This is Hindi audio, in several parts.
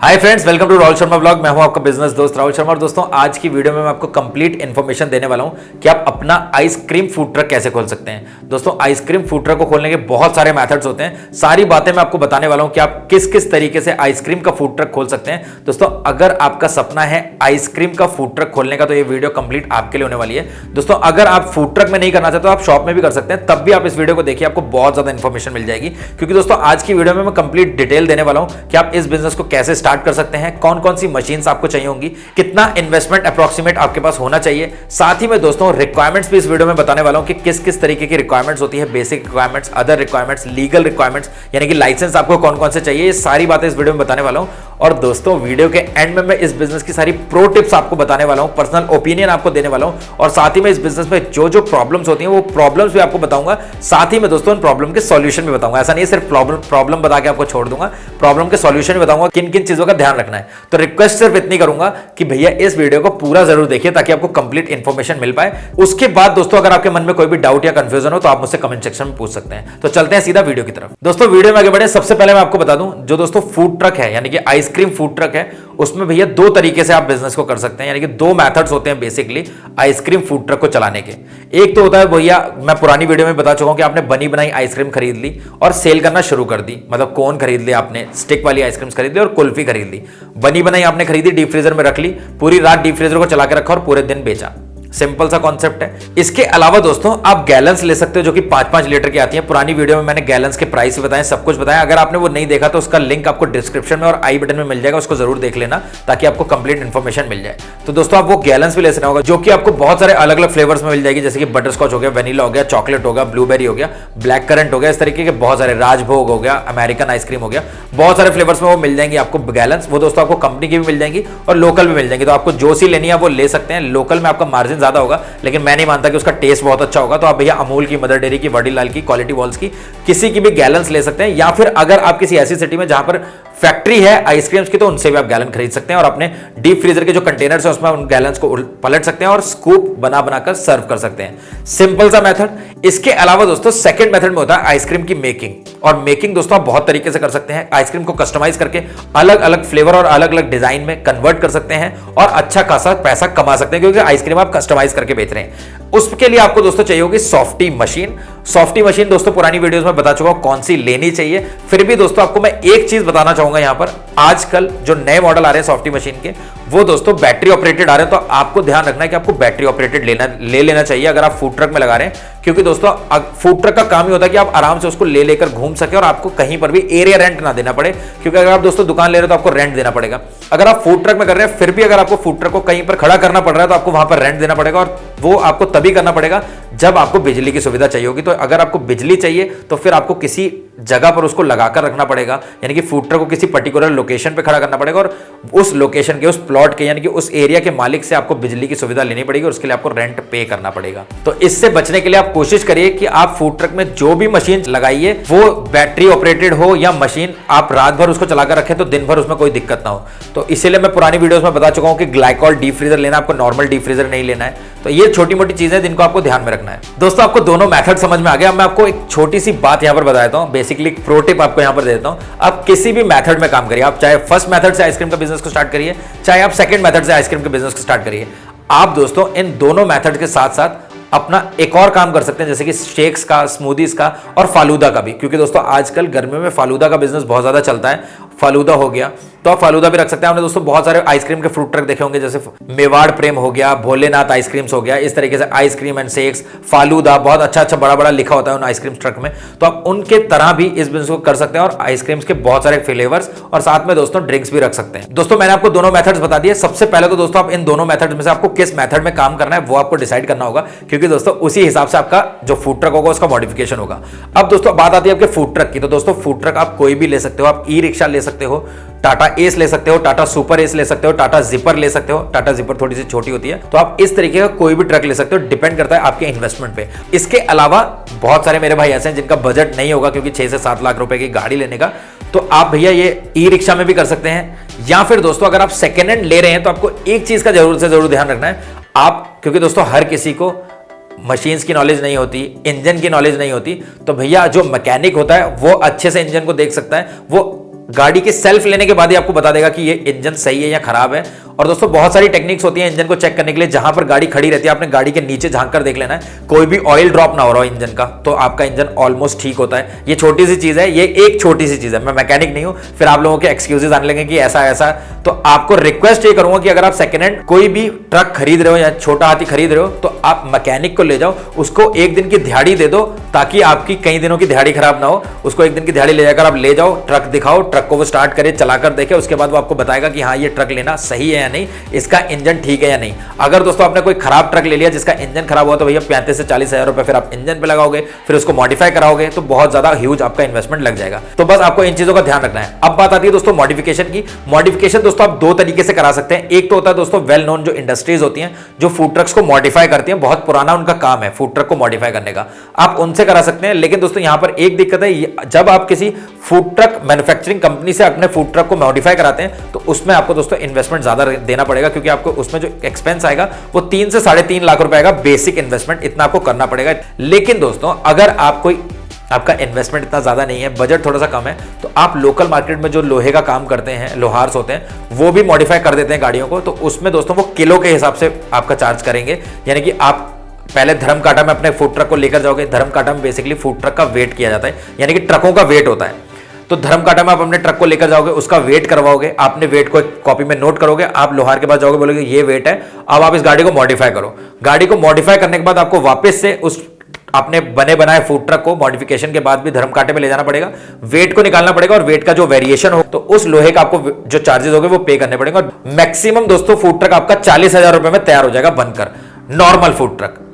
Hi friends, welcome to Rahul Sharma blog. मैं हूं आपका बिजनेस दोस्त राहुल शर्मा। और दोस्तों, आज की वीडियो में मैं आपको कंप्लीट इन्फॉर्मेशन देने वाला हूं कि आप अपना आइसक्रीम फूड ट्रक कैसे खोल सकते हैं। दोस्तों, आइसक्रीम फूड ट्रक को खोलने के बहुत सारे मेथड्स होते हैं। सारी बातें मैं आपको बताने वाला हूं कि आप किस किस तरीके से आइसक्रीम का फूड ट्रक खोल सकते हैं। दोस्तों, अगर आपका सपना है आइसक्रीम का फूड ट्रक खोलने का, तो ये वीडियो कंप्लीट आपके लिए होने वाली है। दोस्तों, अगर आप फूड ट्रक में नहीं करना चाहते तो आप शॉप में भी कर सकते हैं, तब भी आप इस वीडियो को देखिए, आपको बहुत ज्यादा इन्फॉर्मेशन मिल जाएगी। क्योंकि दोस्तों, आज की वीडियो में मैं कंप्लीट डिटेल देने वाला हूं कि आप इस बिजनेस को कैसे स्टार्ट कर सकते हैं, कौन कौन सी मशीन्स आपको चाहिए होंगी, कितना इन्वेस्टमेंट अप्रोक्सीमेट आपके पास होना चाहिए। साथ ही में दोस्तों, रिक्वायरमेंट्स भी इस वीडियो में बताने वाला हूं कि किस किस तरीके की रिक्वायरमेंट्स होती है, basic requirements, other requirements, legal requirements, यानी कि लाइसेंस आपको कौन कौन से चाहिए, ये सारी बातें इस वीडियो में बताने वाला हूं। और दोस्तों, वीडियो के एंड में मैं इस बिजनेस की सारी प्रो टिप्स आपको बताने वाला हूं, पर्सनल ओपिनियन आपको देने वाला हूं। और साथ ही में इस बिजनेस में जो जो प्रॉब्लम्स होती हैं वो प्रॉब्लम्स भी आपको बताऊंगा। साथ ही में दोस्तों, उन प्रॉब्लम के सॉल्यूशन भी बताऊंगा। ऐसा नहीं सिर्फ प्रॉब्लम बता के आपको छोड़ दूंगा, प्रॉब्लम के सॉल्यूशन भी बताऊंगा, किन किन चीजों का ध्यान रखना है। तो रिक्वेस्ट सिर्फ इतनी करूंगा कि भैया इस वीडियो को पूरा जरूर देखिए ताकि आपको कंप्लीट इंफॉर्मेशन मिल पाए। उसके बाद दोस्तों, अगर आपके मन में कोई भी डाउट या कंफ्यूजन हो तो आप मुझसे कमेंट सेक्शन में पूछ सकते हैं। तो चलते हैं सीधा वीडियो की तरफ। दोस्तों, वीडियो में आगे बढ़े सबसे पहले मैं आपको बता दूं, जो दोस्तों फूड ट्रक है यानी कि आइसक्रीम फूड ट्रक है, उसमें भैया दो तरीके से आप बिजनेस को कर सकते हैं, यानी कि दो मेथड्स होते हैं बेसिकली आइसक्रीम फूड ट्रक को चलाने के। एक तो होता है भैया, मैं पुरानी वीडियो में बता चुका हूं कि आपने बनी बनाई आइसक्रीम खरीद ली और सेल करना शुरू कर दी। मतलब कोन खरीद लिया आपने, स्टिक वाली आइसक्रीम खरीद ली और कुल्फी खरीद ली। बनी बनाई आपने खरीदी, डीप फ्रीजर में रख ली, पूरी रात डीप फ्रीजर को चला के रखा और पूरे दिन बेचा। सिंपल सा कॉन्सेप्ट है। इसके अलावा दोस्तों, आप गैलन्स ले सकते हो जो कि 5-5 लीटर की आती है। पुरानी वीडियो में मैंने गैलन्स के प्राइस बताए, सब कुछ बताया। अगर आपने वो नहीं देखा तो उसका लिंक आपको डिस्क्रिप्शन में और आई बटन में मिल जाएगा, उसको जरूर देख लेना ताकि आपको कंप्लीट इन्फॉर्मेशन मिल जाए। तो दोस्तों, आप वो गैलन्स भी ले सकना होगा जो कि आपको बहुत सारे अलग अलग फ्लेवर्स में मिल जाएगी, जैसे कि बटर स्कॉच हो गया, वेनिला हो गया, चॉकलेट हो गया, ब्लूबेरी हो गया, ब्लैक करंट हो गया, इस तरीके के बहुत सारे, राजभोग हो गया, अमेरिकन आइसक्रीम हो गया, बहुत सारे फ्लेवर्स में वो मिल जाएंगी आपको गैलन्स। वो दोस्तों आपको कंपनी की भी मिल जाएंगी और लोकल भी मिल जाएंगी। तो आपको जो सी लेनी है वो ले सकते हैं। लोकल में आपका मार्जिन ज्यादा होगा, लेकिन मैं नहीं मानता कि उसका टेस्ट बहुत अच्छा होगा। तो आप भैया अमूल की, मदर डेयरी की, वडीलाल की, क्वालिटी वॉल्स की, किसी की भी गैलन्स ले सकते हैं। या फिर अगर आप किसी ऐसी सिटी में जहां पर फैक्ट्री है आइसक्रीम्स की, तो उनसे भी आप गैलन खरीद सकते हैं और अपने डीप फ्रीजर के जो कंटेनर्स हैं उसमें उन गैलन्स को पलट सकते हैं और स्कूप बना बनाकर सर्व कर सकते हैं। सिंपल सा मेथड। इसके अलावा दोस्तों, सेकंड मेथड में होता है आइसक्रीम की मेकिंग। और मेकिंग दोस्तों आप बहुत तरीके से कर सकते हैं। आइसक्रीम को कस्टमाइज करके अलग अलग फ्लेवर और अलग अलग डिजाइन में कन्वर्ट कर सकते हैं और अच्छा खासा पैसा कमा सकते हैं, क्योंकि आइसक्रीम आप कस्टमाइज करके बेच रहे हैं। उसके लिए आपको दोस्तों चाहिए होगी सॉफ्टी मशीन। सॉफ्टी मशीन दोस्तों पुरानी वीडियोस में बता चुका हूं कौन सी लेनी चाहिए। फिर भी दोस्तों आपको मैं एक चीज बताना चाहूंगा यहां पर, आजकल जो नए मॉडल आ रहे हैं सॉफ्टी मशीन के, वो दोस्तों बैटरी ऑपरेटेड आ रहे हैं। तो आपको ध्यान रखना है कि आपको बैटरी ऑपरेटेड ले लेना चाहिए अगर आप फूड ट्रक में लगा रहे हैं। क्योंकि दोस्तों, फूड ट्रक का काम ही होता है कि आप आराम से उसको ले लेकर घूम सके और आपको कहीं पर भी एरिया रेंट ना देना पड़े। क्योंकि अगर आप दोस्तों दुकान ले रहे हो तो आपको रेंट देना पड़ेगा। अगर आप फूड ट्रक में कर रहे हैं, फिर भी अगर आपको फूड ट्रक को कहीं पर खड़ा करना पड़ रहा है तो आपको वहां पर रेंट देना पड़ेगा, और वो आपको तभी करना पड़ेगा जब आपको बिजली की सुविधा चाहिए होगी। तो अगर आपको बिजली चाहिए तो फिर आपको किसी जगह पर उसको लगाकर रखना पड़ेगा, यानी कि फूड ट्रक को किसी पर्टिकुलर लोकेशन पे खड़ा करना पड़ेगा और उस लोकेशन के, उस प्लॉट के, यानी कि उस एरिया के मालिक से आपको बिजली की सुविधा लेनी पड़ेगी और उसके लिए आपको रेंट पे करना पड़ेगा। तो इससे बचने के लिए आप कोशिश करिए कि आप फूड ट्रक में जो भी मशीन लगाइए वो बैटरी ऑपरेटेड हो, या मशीन आप रात भर उसको चलाकर रखें तो दिन भर उसमें कोई दिक्कत ना हो। तो इसीलिए मैं पुरानी वीडियोस में बता चुका हूं कि ग्लाइकॉल डीप फ्रीजर लेना, आपको नॉर्मल डीप फ्रीजर नहीं लेना है। तो ये छोटी मोटी चीजें जिनको आपको ध्यान में रखना है। दोस्तों, आपको दोनों मेथड समझ में आ गया। मैं आपको एक छोटी सी बात यहां पर बता देता हूं, बेसिकली प्रो टिप आपको यहां पर दे देता हूं। आप किसी भी मेथड में काम करिए, आप चाहे फर्स्ट मेथड से आइसक्रीम का बिजनेस को स्टार्ट करिए, चाहे आप सेकंड मेथड से आइसक्रीम के बिजनेस को स्टार्ट करिए, आप दोस्तों इन दोनों मेथड के साथ साथ अपना एक और काम कर सकते हैं, जैसे कि शेक्स का, स्मूदीज का और फालूदा का भी। क्योंकि दोस्तों आजकल गर्मियों में फालूदा का बिजनेस बहुत ज्यादा चलता है। फालूदा हो गया तो आप फालूदा भी रख सकते हैं। आपने दोस्तों बहुत सारे आइसक्रीम के फ्रूट ट्रक देखे होंगे, जैसे मेवाड़ प्रेम हो गया, भोलेनाथ आइसक्रीम्स हो गया, इस तरीके से आइसक्रीम एंड शेक्स, फालूदा, बहुत अच्छा अच्छा बड़ा बड़ा लिखा होता है उन आइसक्रीम ट्रक में। तो आप उनके तरह भी इस बिजनेस को कर सकते हैं और आइसक्रीम्स के बहुत सारे फ्लेवर्स और साथ में दोस्तों ड्रिंक्स भी रख सकते हैं। दोस्तों, मैंने आपको दोनों मेथड्स बता दिए। सबसे पहले तो दोस्तों आप इन दोनों मेथड में से आपको किस मेथड में काम करना है वो आपको डिसाइड करना होगा, क्योंकि दोस्तों उसी हिसाब से आपका जो फूड ट्रक होगा उसका मॉडिफिकेशन होगा। अब दोस्तों बात आती है आपके फूड ट्रक की। तो दोस्तों फूड ट्रक आप कोई भी ले सकते हो। आप ई रिक्शा ले सकते हो, टाटा एस ले सकते हो, टाटा सुपर एस ले सकते हो, टाटा जिपर ले सकते हो। टाटा जिपर थोड़ी सी छोटी होती है। तो आप इस तरीके का कोई भी ट्रक ले सकते हो, डिपेंड करता है आपके इन्वेस्टमेंट पे। इसके अलावा बहुत सारे मेरे भाई ऐसे हैं जिनका बजट नहीं होगा क्योंकि 6 से 7 लाख रुपए की गाड़ी लेने का, तो आप भैया ये ई रिक्शा में भी कर सकते हैं। या फिर दोस्तों अगर आप सेकेंड हैंड ले रहे हैं तो आपको एक चीज का जरूर से जरूर ध्यान रखना है, आप, क्योंकि दोस्तों हर किसी को मशीन्स की नॉलेज नहीं होती, इंजन की नॉलेज नहीं होती, तो भैया जो मैकेनिक होता है वो अच्छे से इंजन को देख सकता है, वो गाड़ी के सेल्फ लेने के बाद ही आपको बता देगा कि ये इंजन सही है या खराब है। और दोस्तों बहुत सारी टेक्निक्स होती हैं इंजन को चेक करने के लिए, जहां पर गाड़ी खड़ी रहती है आपने गाड़ी के नीचे झांक कर देख लेना है, कोई भी ऑयल ड्रॉप ना हो रहा हो इंजन का, तो आपका इंजन ऑलमोस्ट ठीक होता है। ये छोटी सी चीज है, ये एक छोटी सी चीज है। मैं मैकेनिक नहीं हूं, फिर आप लोगों के एक्सक्यूजेस आने लगे कि ऐसा ऐसा। तो आपको रिक्वेस्ट ये करूंगा कि अगर आप सेकेंड हैंड कोई भी ट्रक खरीद रहे हो या छोटा हाथी खरीद रहे हो, तो आप मैकेनिक को ले जाओ, उसको एक दिन की दिहाड़ी दे दो, ताकि आपकी कई दिनों की दिहाड़ी खराब ना हो। उसको एक दिन की दिहाड़ी ले जाकर आप ले जाओ, ट्रक दिखाओ, ट्रक को वो स्टार्ट करे, चलाकर देखे, उसके बाद वो आपको बताएगा कि हाँ ये ट्रक लेना सही है या नहीं, इसका इंजन ठीक है या नहीं। अगर दोस्तों आपने कोई खराब ट्रक ले लिया जिसका इंजन खराब हुआ, तो भैया 35 से 40 हजार रुपए फिर आप इंजन पे लगाओगे, फिर उसको मॉडिफाई कराओगे, तो बहुत ज्यादा ह्यूज आपका इन्वेस्टमेंट लग जाएगा। तो बस आपको इन चीजों का ध्यान रखना है। अब बात आती है दोस्तों मॉडिफिकेशन की। मॉडिफिकेशन दोस्तों आप दो तरीके से करा सकते हैं। एक तो होता है दोस्तों वेल नोन जो इंडस्ट्रीज होती हैं जो फूड ट्रक्स को मॉडिफाई करती हैं, बहुत पुराना उनका काम है फूड ट्रक को मॉडिफाई करने का, आप उनसे करा सकते हैं। लेकिन दोस्तों यहां पर एक दिक्कत है, जब आप किसी फूड ट्रक मैन्युफैक्चरिंग कंपनी से अपने फूड ट्रक को मॉडिफाई कराते हैं, तो उसमें आपको दोस्तों इन्वेस्टमेंट ज्यादा देना पड़ेगा, क्योंकि आपको उसमें जो एक्सपेंस आएगा वो 3 से 3.5 लाख रुपए आएगा। बेसिक इन्वेस्टमेंट इतना आपको करना पड़ेगा। लेकिन दोस्तों अगर आपका इन्वेस्टमेंट इतना ज्यादा नहीं है, बजट थोड़ा सा कम है, तो आप लोकल मार्केट में जो लोहे का काम करते हैं, लोहार्स होते हैं, वो भी मॉडिफाई कर देते हैं गाड़ियों को। तो उसमें दोस्तों वो किलो के हिसाब से आपका चार्ज करेंगे। यानी कि आप पहले धर्मकांटा में अपने फूड ट्रक को लेकर जाओगे। धर्मकांटा में बेसिकली फूड ट्रक का वेट किया जाता है, यानी कि ट्रकों का वेट होता है। तो धर्मकांटा में आप अपने ट्रक को लेकर जाओगे, उसका वेट करवाओगे, आपने वेट को एक कॉपी में नोट करोगे, आप लोहार के पास जाओगे, बोलोगे ये वेट है, अब आप इस गाड़ी को मॉडिफाई करो। गाड़ी को मॉडिफाई करने के बाद आपको वापस से उस अपने बने बनाए फूड ट्रक को मॉडिफिकेशन के बाद भी धर्मकांटे में ले जाना पड़ेगा, वेट को निकालना पड़ेगा, और वेट का जो वेरिएशन हो तो उस लोहे का आपको जो चार्जेस होंगे वो पे करने पड़ेंगे। और मैक्सिमम दोस्तों फूड ट्रक आपका 40,000 रुपए में तैयार हो जाएगा बनकर, नॉर्मल फूड ट्रक।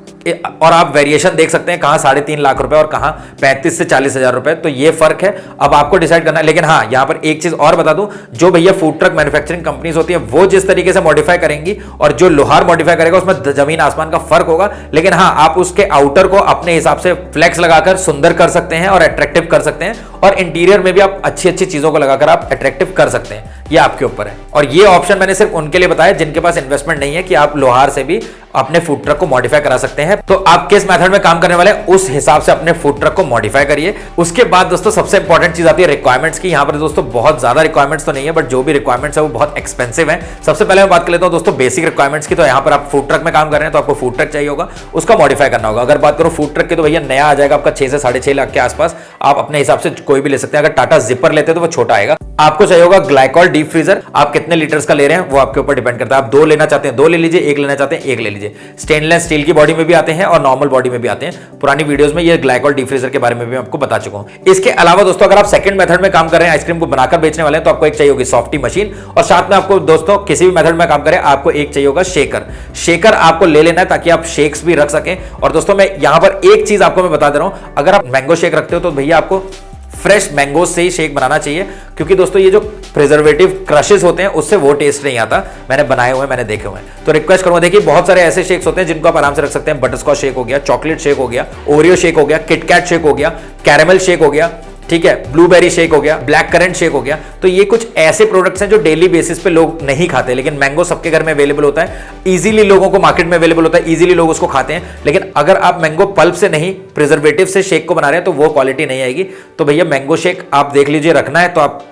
और आप वेरिएशन देख सकते हैं, कहां 3.5 लाख रुपए और कहां 35 से 40 हजार रुपए। तो ये फर्क है, अब आपको डिसाइड करना है। लेकिन हाँ, यहां पर एक चीज और बता दूं, जो भैया फूड ट्रक मैन्युफैक्चरिंग कंपनीज होती है वो जिस तरीके से मॉडिफाई करेंगी और जो लोहार मॉडिफाई करेगा उसमें जमीन आसमान का फर्क होगा। लेकिन हाँ, आप उसके आउटर को अपने हिसाब से फ्लेक्स लगाकर सुंदर कर सकते हैं और अट्रैक्टिव कर सकते हैं, और इंटीरियर में भी आप अच्छी अच्छी चीजों को लगाकर आप अट्रैक्टिव कर सकते हैं। ये आपके ऊपर है। और ये ऑप्शन मैंने सिर्फ उनके लिए बताया जिनके पास इन्वेस्टमेंट नहीं है, कि आप लोहार से भी अपने फूड ट्रक को मॉडिफाई करा सकते हैं। तो आप किस मेथड में काम करने वाले हैं उस हिसाब से अपने फूड ट्रक को मॉडिफाई करिए। उसके बाद दोस्तों सबसे इंपॉर्टेंट चीज आती है रिक्वायरमेंट्स की। यहां पर दोस्तों बहुत ज्यादा रिक्वायरमेंट्स तो नहीं है, बट जो भी रिक्वायरमेंट्स है वो बहुत एक्सपेंसिव है। सबसे पहले मैं बात कर लेता हूं दोस्तों बेसिक रिक्वायरमेंट्स की। तो यहां पर आप फूड ट्रक में काम कर रहे हैं तो आपको फूड ट्रक चाहिए होगा, उसका मॉडिफाई करना होगा। अगर बात करो फूड ट्रक की, तो भैया नया आ जाएगा आपका 6 से 6.5 लाख के आसपास। आप अपने हिसाब से कोई भी ले सकते हैं। अगर टाटा जिपर लेते हैं तो वो छोटा आएगा। आपको चाहिए होगा ग्लाइकॉल डीप फ्रीजर। आप कितने लीटर्स का ले रहे हैं वो आपके ऊपर डिपेंड करता है। आप 2 लेना चाहते हैं 2 ले लीजिए, 1 लेना चाहते हैं 1 ले लीजिए। स्टेनलेस स्टील की बॉडी में भी आते हैं और नॉर्मल बॉडी में भी आते हैं। पुरानी वीडियोस में ये ग्लाइकॉल डीप फ्रीजर के बारे में भी मैं आपको बता चुका हूं। इसके अलावा दोस्तों अगर आप सेकंड मेथड में काम कर रहे हैं, आइसक्रीम को बनाकर बेचने वाले हैं, तो आपको एक चाहिए होगी सॉफ्टी मशीन, और साथ में आपको दोस्तों किसी भी मेथड में काम करें आपको एक चाहिए होगा शेकर। शेकर आपको ले लेना है ताकि आप शेक्स भी रख सकें। और दोस्तों मैं यहां पर एक चीज आपको मैं बता दे रहा हूं, अगर आप मैंगो शेक रखते हो तो भैया आपको फ्रेश मैंगो से ही शेक बनाना चाहिए, क्योंकि दोस्तों ये जो प्रिजर्वेटिव क्रशेस होते हैं उससे वो टेस्ट नहीं आता। मैंने बनाए हुए, मैंने देखे हुए हैं। तो रिक्वेस्ट करूंगा, देखिए बहुत सारे ऐसे शेक्स होते हैं जिनको आप आराम से रख सकते हैं। बटरस्कॉच शेक हो गया, चॉकलेट शेक हो गया, ओरियो शेक हो गया, किटकैट शेक हो गया, कैरेमल शेक हो गया, ठीक है, ब्लूबेरी शेक हो गया, ब्लैक करंट शेक हो गया। तो ये कुछ ऐसे प्रोडक्ट्स हैं जो डेली बेसिस पे लोग नहीं खाते, लेकिन मैंगो सबके घर में अवेलेबल होता है, इजीली लोगों को मार्केट में अवेलेबल होता है, इजीली लोग उसको खाते हैं। लेकिन अगर आप मैंगो पल्प से नहीं, प्रिजर्वेटिव से शेक को बना रहे हैं तो वो क्वालिटी नहीं आएगी। तो भैया मैंगो शेक आप देख लीजिए, रखना है तो आप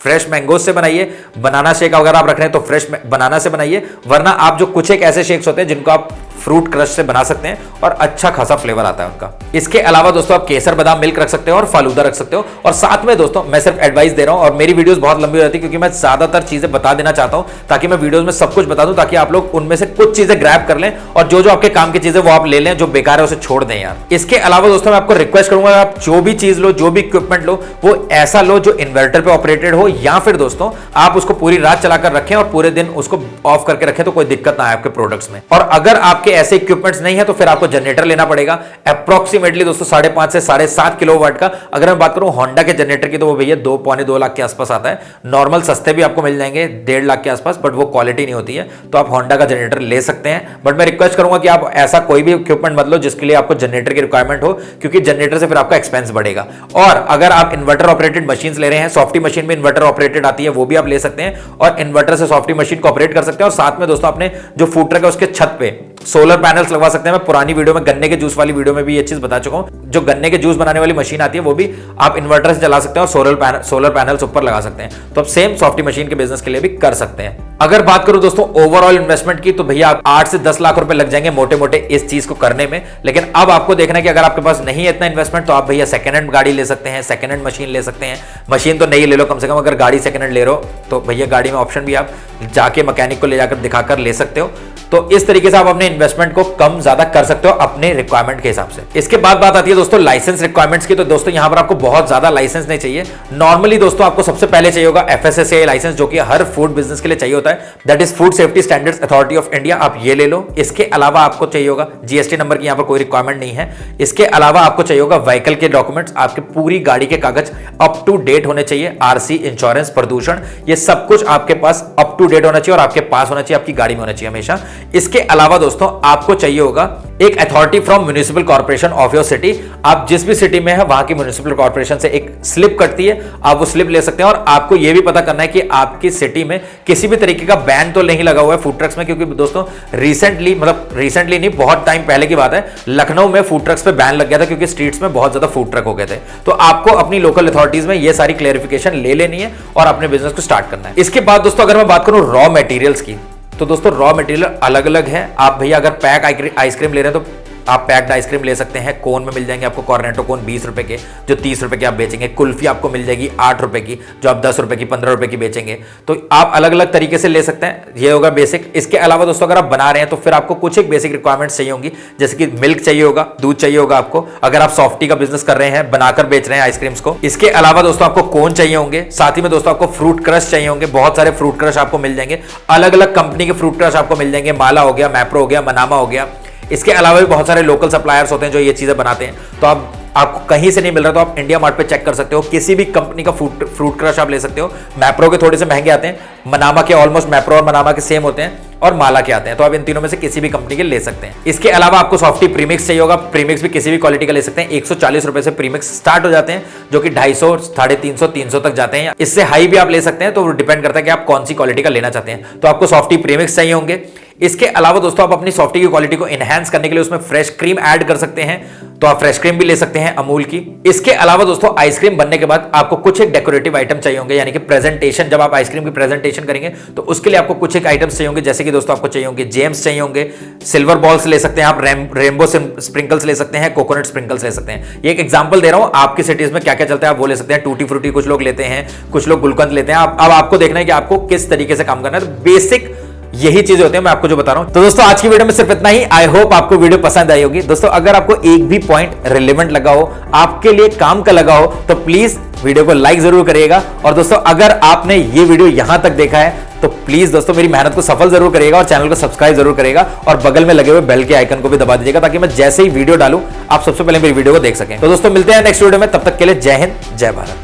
फ्रेश मैंगो से बनाइए। बनाना शेक अगर आप रख रहे हैं तो फ्रेश बनाना से बनाइए, वरना आप जो कुछ एक ऐसे शेक्स होते हैं जिनको आप फ्रूट क्रश से बना सकते हैं और अच्छा खासा फ्लेवर आता है उनका। इसके अलावा दोस्तों आप केसर बादाम मिल्क रख सकते हो और फालूदा रख सकते हो। और साथ में दोस्तों मैं सिर्फ एडवाइस दे रहा हूं, और मेरी वीडियोस बहुत लंबी हो जाती है क्योंकि मैं ज्यादातर चीजें बता देना चाहता हूं, ताकि मैं वीडियोस में सब कुछ बता दूं, ताकि आप लोग उनमें से कुछ चीजें ग्रैब कर लें और जो जो आपके काम की चीजें वो आप ले लें, जो बेकार है उसे छोड़ दें यार। इसके अलावा दोस्तों मैं आपको रिक्वेस्ट करूंगा, आप जो भी चीज लो, जो भी इक्विपमेंट लो, वो ऐसा लो जो इन्वर्टर पे ऑपरेटेड हो, या फिर दोस्तों आप उसको पूरी रात चलाकर रखें और पूरे दिन उसको ऑफ करके रखें, तो कोई दिक्कत ना आए आपके प्रोडक्ट्स में। और अगर आपके ऐसे इक्विपमेंट्स नहीं है तो फिर आपको जनरेटर लेना पड़ेगा। अप्रोक्सीमेटली दोस्तों 5.5 से 7.5 किलोवाट का। अगर मैं बात करूं होंडा के जनरेटर की, तो वो भैया 2-2.25 लाख के आसपास आता है। नॉर्मल सस्ते भी आपको मिल जाएंगे 1.5 लाख के आसपास, बट वो क्वालिटी नहीं होती है। तो आप होंडा का जनरेटर ले सकते हैं, बट मैं रिक्वेस्ट करूंगा कि आप ऐसा कोई भी इक्विपमेंट मत लो जिसके लिए आपको जनरेटर की रिक्वायरमेंट हो, क्योंकि जनरेटर से फिर आपका एक्सपेंस बढ़ेगा। और अगर आप इन्वर्टर ऑपरेटेड मशीन ले रहे हैं, सॉफ्टी मशीन में इन्वर्टर ऑपरेटेड आती है, वो भी आप ले सकते हैं और इन्वर्टर से सॉफ्टी मशीन को ऑपरेट कर सकते हैं। और साथ में दोस्तों अपने जो फूड ट्रक है उसके छत पे सोलर पैनल्स लगवा सकते हैं। मैं पुरानी वीडियो में गन्ने के जूस वाली वीडियो में भी ये चीज बता चुका हूं। जो गन्ने के जूस बनाने वाली मशीन आती है वो भी आप इन्वर्टर से चला सकते हैं और सोलर पैनल्स ऊपर लगा सकते हैं। तो आप सेम सॉफ्टी मशीन के बिजनेस के लिए भी कर सकते हैं। अगर बात करूं दोस्तों ओवरऑल इन्वेस्टमेंट की, तो भैया आप 8 से 10 लाख रुपए लग जाएंगे मोटे मोटे इस चीज को करने में। लेकिन अब आपको देखना है कि अगर आपके पास नहीं है इतना इन्वेस्टमेंट, तो आप भैया सेकंड हैंड गाड़ी ले सकते हैं, सेकंड हैंड मशीन ले सकते हैं। मशीन तो नहीं ले लो कम से कम, अगर गाड़ी सेकंड हैंड ले रहे हो तो भैया गाड़ी में ऑप्शन भी आप जाके मैकेनिक को ले जाकर दिखाकर ले सकते हो। तो इस तरीके से आप अपने इन्वेस्टमेंट को कम ज्यादा कर सकते हो अपने रिक्वायरमेंट के हिसाब से। इसके बाद बात आती है दोस्तों लाइसेंस रिक्वायरमेंट्स की। तो दोस्तों यहां पर आपको बहुत ज्यादा लाइसेंस नहीं चाहिए। नॉर्मली दोस्तों आपको सबसे पहले चाहिए होगा FSSAI लाइसेंस, जो कि हर फूड बिजनेस के लिए चाहिए होता है, that is food safety standards authority of India. आप ये ले लो। इसके अलावा आपको चाहिए होगा GST नंबर की यहां पर कोई रिक्वायरमेंट नहीं है। इसके अलावा आपको चाहिए होगा व्हीकल के डॉक्यूमेंट्स, आपके पूरी गाड़ी के कागज अप टू डेट होने चाहिए। RC, इंश्योरेंस, प्रदूषण, ये सब कुछ आपके पास अप टू डेट होना चाहिए और आपके पास होना चाहिए, आपकी गाड़ी में होना चाहिए हमेशा। इसके अलावा दोस्तों आपको चाहिए होगा एक authority from municipal corporation of your city. आप जिस भी सिटी में है वहां की म्युनिसिपल कॉर्पोरेशन से एक स्लिप कटती है, आप वो स्लिप ले सकते हैं। और आपको यह भी पता करना है कि आपकी सिटी में किसी भी तरीके का बैन तो नहीं लगा हुआ है फूड ट्रक्स में, क्योंकि दोस्तों रिसेंटली नहीं, बहुत टाइम पहले की बात है, लखनऊ में फूड ट्रक्स पे बैन लग गया था क्योंकि स्ट्रीट्स में बहुत ज्यादा फूड ट्रक हो गए थे। तो आपको अपनी लोकल अथॉरिटीज में यह सारी क्लेरिफिकेशन ले लेनी है और अपने बिजनेस को स्टार्ट करना है। इसके बाद दोस्तों अगर मैं बात करूं रॉ मटेरियल्स की, तो दोस्तों रॉ मटेरियल अलग अलग है। आप भैया अगर पैक आइसक्रीम ले रहे हैं तो आप पैक्ड आइसक्रीम ले सकते हैं। कोन में मिल जाएंगे आपको कॉर्नेटो कोन 20 रुपए के, जो 30 रुपए के आप बेचेंगे। कुल्फी आपको मिल जाएगी 8 रुपए की, जो आप 10 रुपए की, 15 रुपए की बेचेंगे। तो आप अलग अलग तरीके से ले सकते हैं, ये होगा बेसिक। इसके अलावा दोस्तों अगर आप बना रहे हैं तो फिर आपको कुछ एक बेसिक रिक्वायरमेंट्स चाहिए होंगी, जैसे कि मिल्क चाहिए होगा, दूध चाहिए होगा आपको, अगर आप सॉफ्टी का बिजनेस कर रहे हैं, बनाकर बेच रहे हैं आइसक्रीम्स को। इसके अलावा दोस्तों आपको कोन चाहिए होंगे, साथ ही में दोस्तों आपको फ्रूट क्रश चाहिए होंगे। बहुत सारे फ्रूट क्रश आपको मिल जाएंगे, अलग अलग कंपनी के फ्रूट क्रश आपको मिल जाएंगे। माला हो गया, मैप्रो हो गया, मनामा हो गया। इसके अलावा भी बहुत सारे लोकल सप्लायर्स होते हैं जो ये चीजें बनाते हैं। तो आपको कहीं से नहीं मिल रहा तो आप इंडिया मार्ट पे चेक कर सकते हो, किसी भी कंपनी का फ्रूट क्रश आप ले सकते हो। मैप्रो के थोड़े से महंगे आते हैं, मनामा के ऑलमोस्ट मैप्रो और मनामा के सेम होते हैं, और माला के आते हैं। तो आप इन तीनों में से किसी भी कंपनी के ले सकते हैं। इसके अलावा आपको सॉफ्टी प्रीमिक्स चाहिए होगा, प्रीमिक्स भी किसी भी क्वालिटी का ले सकते हैं। 140 रुपए से प्रीमिक्स स्टार्ट हो जाते हैं, जो कि 250, 350, 300 तक जाते हैं। इससे हाई भी आप ले सकते हैं, तो डिपेंड करता है कि आप कौन सी क्वालिटी का लेना चाहते हैं। तो आपको सॉफ्टी प्रीमिक्स चाहिए होंगे। इसके अलावा दोस्तों आप अपनी सॉफ्टी की क्वालिटी को एनहांस करने के लिए उसमें फ्रेश क्रीम ऐड कर सकते हैं, तो आप फ्रेश क्रीम भी ले सकते हैं अमूल की। इसके अलावा दोस्तों आइसक्रीम बनने के बाद आपको कुछ एक डेकोरेटिव आइटम चाहिए होंगे, यानी कि प्रेजेंटेशन, जब आप आइसक्रीम की प्रेजेंटेशन करेंगे तो उसके लिए आपको कुछ एक आइटम्स चाहिए होंगे। जैसे कि दोस्तों आपको चाहिए होंगे जेम्स चाहिए होंगे, सिल्वर बॉल्स ले सकते हैं आप, रेनबो स्प्रिंकल्स ले सकते हैं, कोकोनट स्प्रिंकल्स ले सकते हैं। ये एक एग्जांपल दे रहा हूं, आपकी सिटीज में क्या क्या चलता है आप वो ले सकते हैं। टूटी फ्रूटी कुछ लोग लेते हैं, कुछ लोग गुलकंद लेते हैं। अब आपको देखना है कि आपको किस तरीके से काम करना है। तो बेसिक यही चीजें होती है, मैं आपको जो बता रहा हूं। तो दोस्तों आज की वीडियो में सिर्फ इतना ही। आई होप आपको वीडियो पसंद आई होगी। दोस्तों अगर आपको एक भी पॉइंट रिलेवेंट लगा हो, आपके लिए काम का लगा हो, तो प्लीज वीडियो को लाइक जरूर करिएगा। और दोस्तों अगर आपने ये वीडियो यहां तक देखा है तो प्लीज दोस्तों मेरी मेहनत को सफल जरूर करिएगा और चैनल को सब्सक्राइब जरूर करिएगा और बगल में लगे हुए बेल के आइकन को भी दबा दीजिएगा, ताकि मैं जैसे ही वीडियो डालूं आप सबसे पहले मेरी वीडियो को देख सकें। तो दोस्तों मिलते हैं नेक्स्ट वीडियो में, तब तक के लिए जय हिंद, जय भारत।